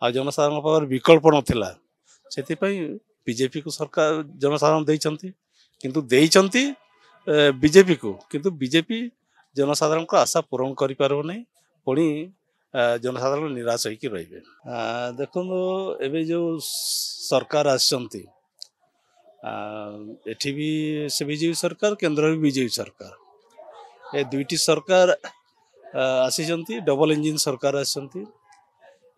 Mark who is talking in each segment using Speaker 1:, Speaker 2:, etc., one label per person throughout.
Speaker 1: आ जनसाधारण पाखर विकल्प नथिला सेथिपई बीजेपी को सरकार जनसाधारण देइचंती किंतु देइचंती बीजेपी को किंतु बीजेपी जनसाधारण को आशा पूरण करि पारबो नै पुणी जनसाधारण निराश होइकी रहिबे। देखो एबे जो सरकार आछंती एठी भी से बीजेपी सरकार केंद्र भी बीजेपी सरकार ए दुईटी सरकार आसीचंती डबल इंजिन सरकार आछंती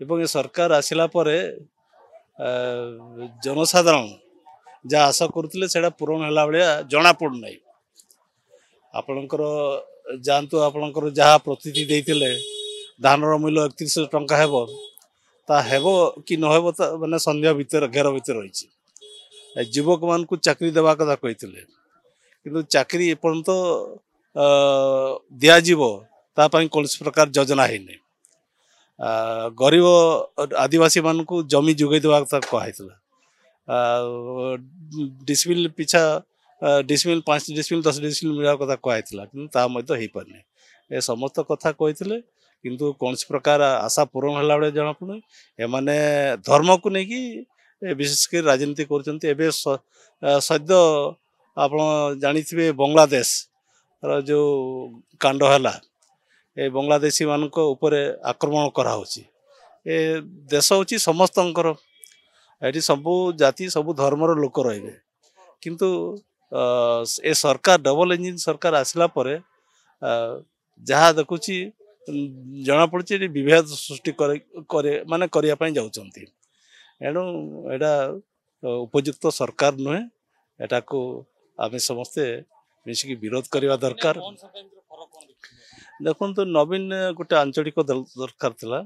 Speaker 1: एवं ए सरकार आसिला परे जनसाधारण जहाँ आशा करुले से पूरण है भाया जना पड़ू ना आपणकर जातु आपणकर जहाँ प्रतिनिधि देते धान मूल्य 31 टंका हेब कि नहेब माने संध्या भितर घेर भितर रही युवक मान को चाकरी देवा कथा कहते किंतु चाकरी एपर्यंत दिज्व तापाई कौन प्रकार योजना है गरीब आदिवासी मान को जमी जोगे देवा कथा कहला डिसमिल पिछा डिसमिल 5 डिसमिल 10 डिसमिल मिला कथा कहला कि हो पारनी ए समस्त कथा कहते किंतु कौन प्रकार आशा पूरण है भाई जना पड़े एमाने धर्म को लेकिन विशेषकर राजनीति कर सद्य आप जानी बांग्लादेश जो कांड है ए बांग्लादेशी मान आक्रमण कराऊँच ए देश हूँ समस्तंकर ये सबू जाति सबू धर्मर लोक रे किंतु ए सरकार डबल इंजिन सरकार आसला परे जहाँ देखुची जना पड़ी विभेद सृष्टि माने करने जाऊँगी एणु एटा उपयुक्त सरकार नुहे एटा को आम समस्ते मिसिकी विरोध करने दरकार। देखो तो नवीन गोटे आंचलिक दरकार थिला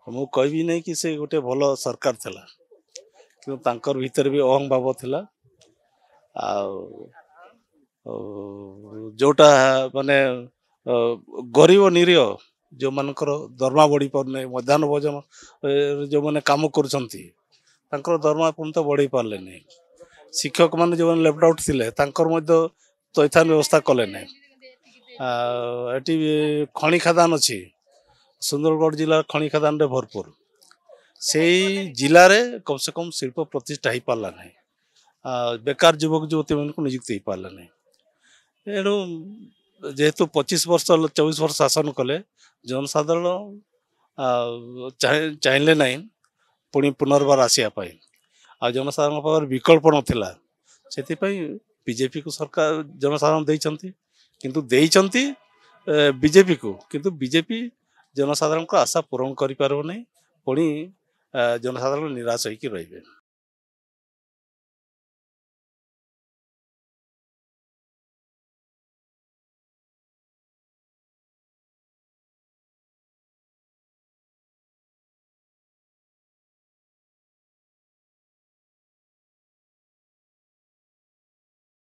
Speaker 1: मु कहबी नहीं कि से गोटे भल सरकार थिला कि तांकर भीतर भी अहम भाव थिला जोटा माने गरीब निरीह जो मानकर दरमा बढ़ी पारने मध्याह्न भोजन जो मैंने कम कर दरमा पर्यंत बढ़ी पारे नहीं शिक्षक मैंने जो लेफ्ट आउट थे तथ्यान व्यवस्था कले ना ये खनि खादान अच्छी सुंदरगढ़ जिला खनि खादान रे भरपूर से जिले में कम से कम शिल्प प्रतिष्ठा हो पारा ना बेकार युवक युवती मान को नियुक्ति हो पारा ना एणु जेहेतु 25 वर्ष 24 वर्ष शासन कले जनसाधारण चाहिए ना पुणी पुनर्बार आसापी आ जनसाधारण पाखर विकल्प नथिला सेथिपई बीजेपी को सरकार जनसाधारण देइचंती किंतु देइचंती बीजेपी को किंतु बीजेपी जनसाधारण को आशा पूरण करि पारबो नै पुणी जनसाधारण निराश होइकी रहिबे।